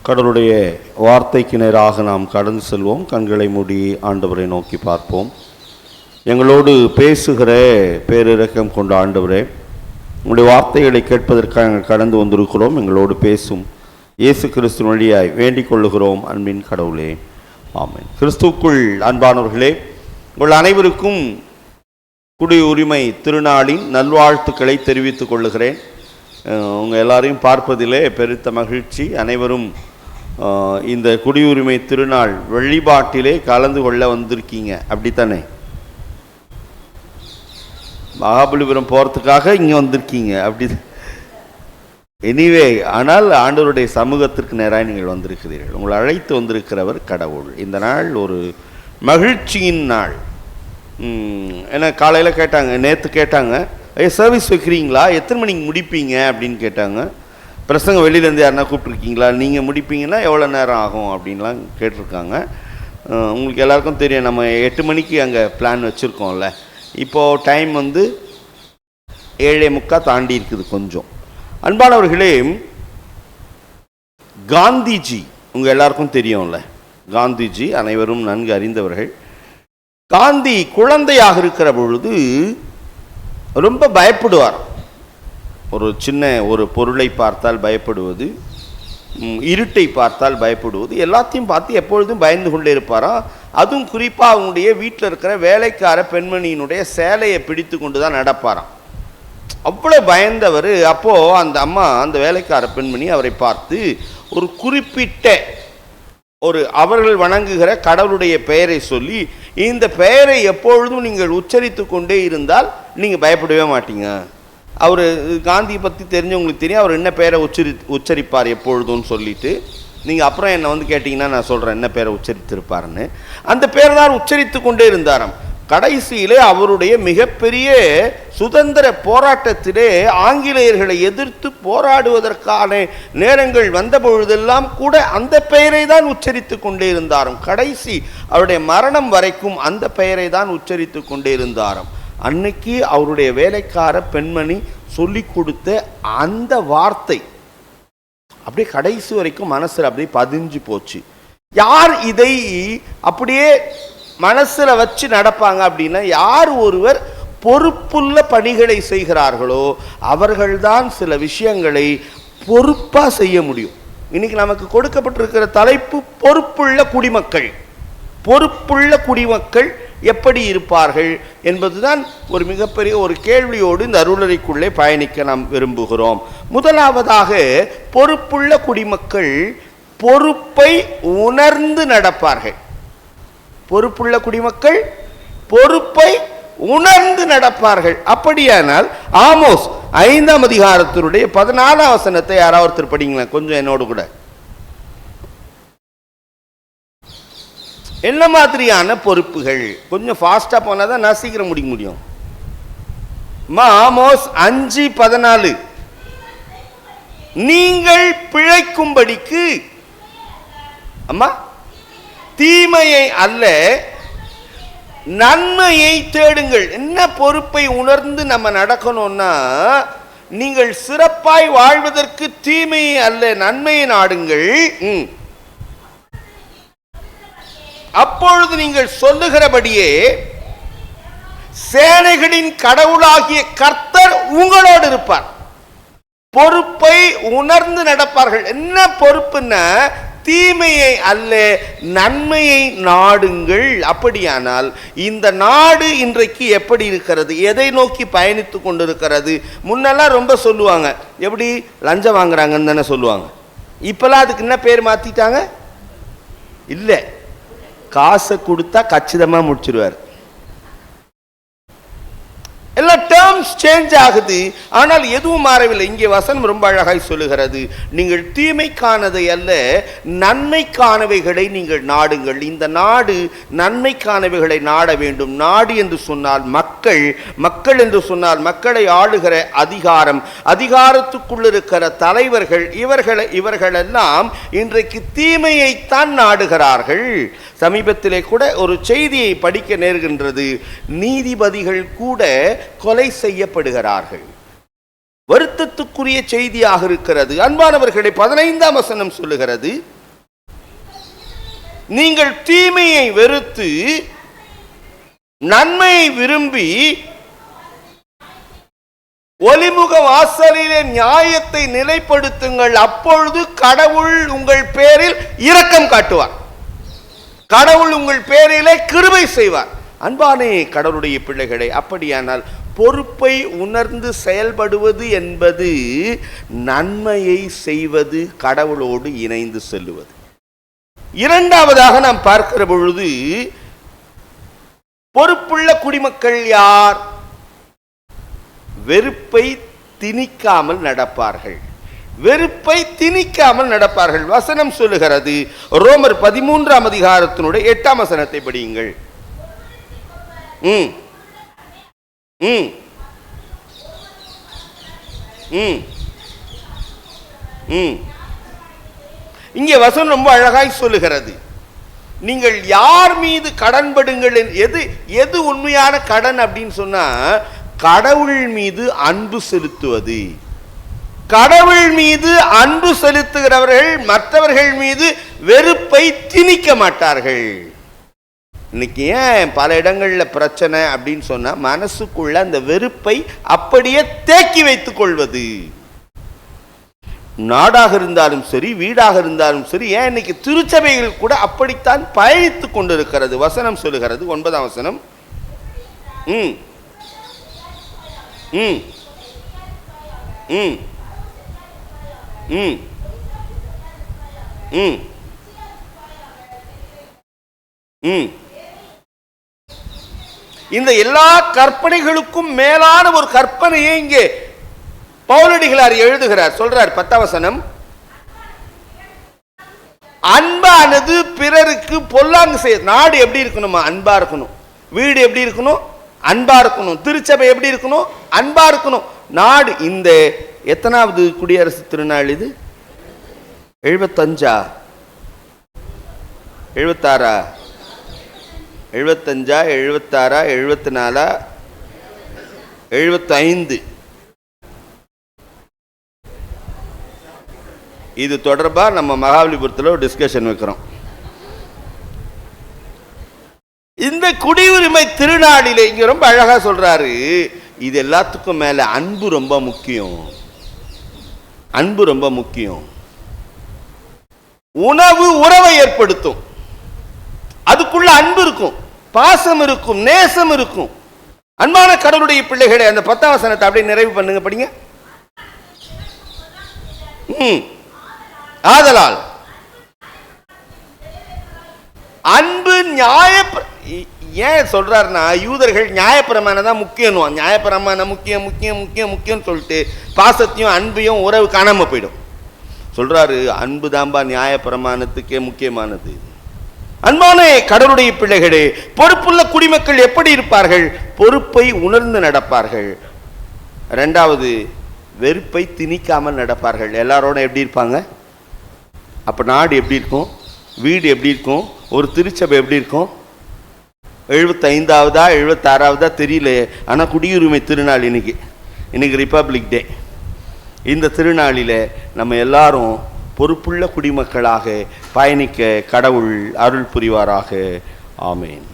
கடவுளுடைய வார்த்தைக்கு நேராக நாம் கடந்து செல்வோம். கண்களை மூடி ஆண்டவரை நோக்கி பார்ப்போம். எங்களோடு பேசுகிற பேரிரக்கம் கொண்ட ஆண்டவரே, உங்களுடைய வார்த்தைகளை கேட்பதற்காக நாங்கள் கடந்து வந்திருக்கிறோம். எங்களோடு பேசும் இயேசு கிறிஸ்து வழியாய் வேண்டிக் கொள்ளுகிறோம். அன்பின் கடவுளே, ஆமென். கிறிஸ்துவுக்குள் அன்பானவர்களே, உங்கள் அனைவருக்கும் குடியுரிமை திருநாளின் நல்வாழ்த்துக்களை தெரிவித்துக் கொள்ளுகிறேன். உங்கள் எல்லாரையும் பார்ப்பதிலே பெருத்த மகிழ்ச்சி. அனைவரும் இந்த குடியுரிமை திருநாள் வழிபாட்டிலே கலந்து கொள்ள வந்திருக்கீங்க, அப்படித்தானே? மகாபலிபுரம் போகிறதுக்காக இங்கே வந்திருக்கீங்க, அப்படி எனிவே. ஆனால் ஆண்டவருடைய சமூகத்திற்கு நேராக நீங்கள் வந்திருக்கிறீர்கள். உங்களை அழைத்து வந்திருக்கிறவர் கடவுள். இந்த நாள் ஒரு மகிழ்ச்சியின் நாள். ஏன்னா காலையில் கேட்டாங்க, நேற்று கேட்டாங்க, சர்வீஸ் வைக்கிறீங்களா, எத்தனை மணிக்கு முடிப்பீங்க அப்படின்னு கேட்டாங்க. பிரசங்க வெளியிலேருந்து யாருன்னா கூப்பிட்ருக்கீங்களா, நீங்கள் முடிப்பீங்கன்னா எவ்வளோ நேரம் ஆகும் அப்படின்லாம் கேட்டிருக்காங்க. உங்களுக்கு எல்லாருக்கும் தெரியும், நம்ம 8 மணிக்கு அங்கே பிளான் வச்சுருக்கோம்ல. இப்போது டைம் 7:45 தாண்டி இருக்குது கொஞ்சம். அன்பானவர்களே, காந்திஜி உங்கள் எல்லாருக்கும் தெரியும்ல. காந்திஜி அனைவரும் நன்கு அறிந்தவர்கள். காந்தி குழந்தையாக இருக்கிற பொழுது ரொம்ப பயப்படுவார். ஒரு பொருளை பார்த்தால் பயப்படுவது, இருட்டை பார்த்தால் பயப்படுவது, எல்லாத்தையும் பார்த்து எப்பொழுதும் பயந்து கொண்டே இருப்பாராம். அதுவும் குறிப்பாக அவங்களுடைய வீட்டில் இருக்கிற வேலைக்கார பெண்மணியினுடைய சேலையை பிடித்து கொண்டு தான் நடப்பாராம். அவ்வளோ பயந்தவர். அப்போது அந்த அம்மா, அந்த வேலைக்கார பெண்மணி அவரை பார்த்து ஒரு குறிப்பிட்ட அவர்கள் வணங்குகிற கடவுளுடைய பெயரை சொல்லி, இந்த பெயரை எப்பொழுதும் நீங்கள் உச்சரித்து கொண்டே இருந்தால் நீங்கள் பயப்படவே மாட்டீங்க. அவர் காந்தியை பற்றி தெரிஞ்சவங்களுக்கு தெரியும், அவர் என்ன பெயரை உச்சரிப்பார் எப்பொழுதும்னு சொல்லிட்டு, நீங்கள் அப்புறம் என்னை கேட்டிங்கன்னா நான் சொல்கிறேன் என்ன பெயரை உச்சரித்திருப்பாருன்னு. அந்த பேரை தான் உச்சரித்து கொண்டே இருந்தாராம். கடைசியிலே அவருடைய மிகப்பெரிய சுதந்திர போராட்டத்திலே ஆங்கிலேயர்களை எதிர்த்து போராடுவதற்கான நேரங்கள் வந்த பொழுதெல்லாம் கூட அந்த பெயரை தான் உச்சரித்து கொண்டே இருந்தாராம். கடைசி அவருடைய மரணம் வரைக்கும் அந்த பெயரை தான் உச்சரித்து கொண்டே இருந்தாராம். அன்னைக்கு அவருடைய வேலைக்கார பெண்மணி சொல்லி கொடுத்த அந்த வார்த்தை அப்படியே கடைசி வரைக்கும் மனசில் அப்படியே பதிஞ்சு போச்சு. யார் இதை அப்படியே மனசில் வச்சு நடப்பாங்க அப்படின்னா, யார் ஒருவர் பொறுப்புள்ள பணிகளை செய்கிறார்களோ அவர்கள்தான் சில விஷயங்களை பொறுப்பாக செய்ய முடியும். இன்னைக்கு நமக்கு கொடுக்கப்பட்டிருக்கிற தலைப்பு பொறுப்புள்ள குடிமக்கள். பொறுப்புள்ள குடிமக்கள் எப்படி இருப்பார்கள் என்பதுதான் ஒரு மிகப்பெரிய ஒரு கேள்வியோடு இந்த அருளறைக்குள்ளே பயணிக்க நாம் விரும்புகிறோம். முதலாவதாக, பொறுப்புள்ள குடிமக்கள் பொறுப்பை உணர்ந்து நடப்பார்கள். பொறுப்புள்ள குடிமக்கள் பொறுப்பை உணர்ந்து நடப்பார்கள். அப்படியானால் ஆமோஸ் 5ஆம் அதிகாரத்தினுடைய 14ஆம் வசனத்தை யாராவது ஒருத்தர் படிங்களா கொஞ்சம் என்னோடு கூட. என்ன மாதிரியான பொறுப்புகள்? கொஞ்சம் ஃபாஸ்டா போனாதான் நான் சீக்கிரம் முடிக்க முடியும். ஆமோஸ் 5:14, நீங்கள் பிழைக்கும்படிக்கு தீமையை அல்ல நன்மையை தேடுங்கள். என்ன பொறுப்பை உணர்ந்து நம்ம நடக்கணும்னா, நீங்கள் சிறப்பாய் வாழ்வதற்கு தீமையை அல்ல நன்மையை நாடுங்கள். அப்பொழுது நீங்கள் சொல்லுகிறபடியே சேனைகளின் கடவுளாகிய கர்த்தர் உங்களோடு இருப்பார். பொறுப்பை உணர்ந்து நடப்பார்கள். என்ன பொறுப்புன்னா, தீமையை அல்ல நன்மையை நாடுங்கள். அப்படியானால் இந்த நாடு இன்றைக்கு எப்படி இருக்கிறது, எதை நோக்கி பயணித்து கொண்டிருக்கிறது? முன்னெல்லாம் ரொம்ப சொல்லுவாங்க, எப்படி லஞ்சம் வாங்குறாங்கன்னு தானே சொல்லுவாங்க. இப்பெல்லாம் அதுக்கு என்ன பேர் மாத்திட்டாங்க? இல்லை, காசை கொடுத்தா கச்சிதமாக முடிச்சிருவார். எல்லா டேர்ம்ஸ் சேஞ்ச் ஆகுது, ஆனால் எதுவும் மாறவில்லை. இங்கே வசனம் ரொம்ப அழகாய் சொல்லுகிறது, நீங்கள் தீமைக்கானதை அல்ல நன்மைக்கானவைகளை நீங்கள் நாடுங்கள். இந்த நாடு நன்மைக்கானவைகளை நாட வேண்டும். நாடு என்று சொன்னால் மக்கள், மக்கள் என்று சொன்னால் மக்களை ஆளுகிற அதிகாரம், அதிகாரத்துக்குள் இருக்கிற தலைவர்கள், இவர்களெல்லாம் இன்றைக்கு தீமையைத்தான் நாடுகிறார்கள். சமீபத்திலே கூட ஒரு செய்தியை படிக்க நேர்கின்றது. நீதிபதிகள் கூட கொலை செய்யப்படுகிறார்கள். வருத்தத்துக்குரிய செய்தியாக இருக்கிறது. அன்பானவர்களை 15ஆம் வசனம் சொல்லுகிறது, நீங்கள் தீமையை வெறுத்து நன்மையை விரும்பி ஒலிமுக வாசலிலே நியாயத்தை நிலைப்படுத்துங்கள், அப்பொழுது கடவுள் உங்கள் பேரில் இரக்கம் காட்டுவார், கடவுள் உங்கள் பேரிலே கிருபை செய்வார். அன்பானே கடவுளுடைய பிள்ளைகளை, அப்படியானால் பொறுப்பை உணர்ந்து செயல்படுவது என்பது நன்மையை செய்வது, கடவுளோடு இணைந்து செல்லுவது. இரண்டாவதாக நாம் பார்க்கிற பொழுது பொறுப்புள்ள குடிமக்கள் யார்? வெறுப்பை திணிக்காமல் நடப்பார்கள், வெறுப்பை திணிக்காமல் நடப்பார்கள். வசனம் சொல்லுகிறது, ரோமர் 13ஆம் அதிகாரத்தினுடைய 8ஆம் வசனத்தை படியுங்கள். இங்கே வசனம் ரொம்ப அழகாய் சொல்லுகிறது, நீங்கள் யார் மீது கடன்படுங்கள். எது உண்மையான கடன் அப்படின்னு சொன்னா, கடவுள் மீது அன்பு செலுத்துவது. கடவுள் மீது அன்பு செலுத்துகிறவர்கள் மற்றவர்கள் மீது வெறுப்பை திணிக்க மாட்டார்கள். இன்னைக்கு ஏன் பல இடங்கள்ல பிரச்சனை அப்படின்னு சொன்னா, மனசுக்குள்ள அந்த வெறுப்பை அப்படியே தேக்கி வைத்துக் கொள்வது. நாடாக இருந்தாலும் சரி, வீடாக இருந்தாலும் சரி, ஏன் இன்னைக்கு திருச்சபைகள் கூட அப்படித்தான் பயணித்துக் கொண்டிருக்கிறது. வசனம் சொல்லுகிறது, 9ஆம் வசனம், இந்த எல்லா கற்பனைகளுக்கும் மேலான ஒரு கற்பனையை இங்கே பவுலடிகளார் எழுதுகிறார். சொல்றார் 10ஆம் வசனம், அன்பானது பிறருக்கு பொல்லாங்கு செய்ய. நாடு எப்படி இருக்கணுமா? அன்பா இருக்கணும். வீடு எப்படி இருக்கணும்? அன்பா இருக்கணும். திருச்சபை எப்படி இருக்கணும்? அன்பா இருக்கணும். நாடு, இந்த எத்தனாவது குடியரசு திருநாள் இது? 75ஆ 76ஆ 75ஆ 76ஆ 74ஆ 75? இது தொடர்பாக நம்ம மகாபலிபுரத்தில் ஒரு டிஸ்கஷன் வைக்கிறோம். இந்த குடியுரிமை திருநாளிலே இங்க ரொம்ப அழகா சொல்றாரு, இது எல்லாத்துக்கும் மேல அன்பு ரொம்ப முக்கியம். அன்பு ரொம்ப முக்கியம். உணவு உறவை ஏற்படுத்தும், அதுக்குள்ள அன்பு இருக்கும், பாசம் இருக்கும், நேசம் இருக்கும். அன்பான கடவுளுடைய பிள்ளைகளை, அந்த 10ஆம் வசனத்தை அப்படியே நிறைவு பண்ணுங்க, படிங்க. ஆதலால் அன்பு ஏன் சொல்றாருன்னா, யூதர்கள் நியாயப்பிரமாணம் தான் முக்கியம், நியாயப்பிரமாணம் முக்கியம் முக்கியம் முக்கியம் முக்கியம் சொல்லிட்டு பாசத்தையும் அன்பையும் உறவு காணாம போயிடும். சொல்றாரு, அன்பு தாம்பா நியாயப்பிரமாணத்துக்கே முக்கியமானது. அன்பான கடவுளுடைய பிள்ளைகளே, பொறுப்புள்ள குடிமக்கள் எப்படி இருப்பார்கள்? பொறுப்பை உணர்ந்து நடப்பார்கள். இரண்டாவது, வெறுப்பை திணிக்காமல் நடப்பார்கள். எல்லாரோட எப்படி இருப்பாங்க? அப்ப நாடு எப்படி இருக்கும்? வீடு எப்படி இருக்கும்? ஒரு திருச்சபை எப்படி இருக்கும்? 75ஆவதா 76ஆவதா தெரியல, ஆனால் குடியுரிமை திருநாள் இன்னைக்கு ரிப்பப்ளிக் டே. இந்த திருநாளில் நம்ம எல்லாரும் பொறுப்புள்ள குடிமக்களாக பயணிக்க கடவுள் அருள் புரிவாராக. ஆமேன்.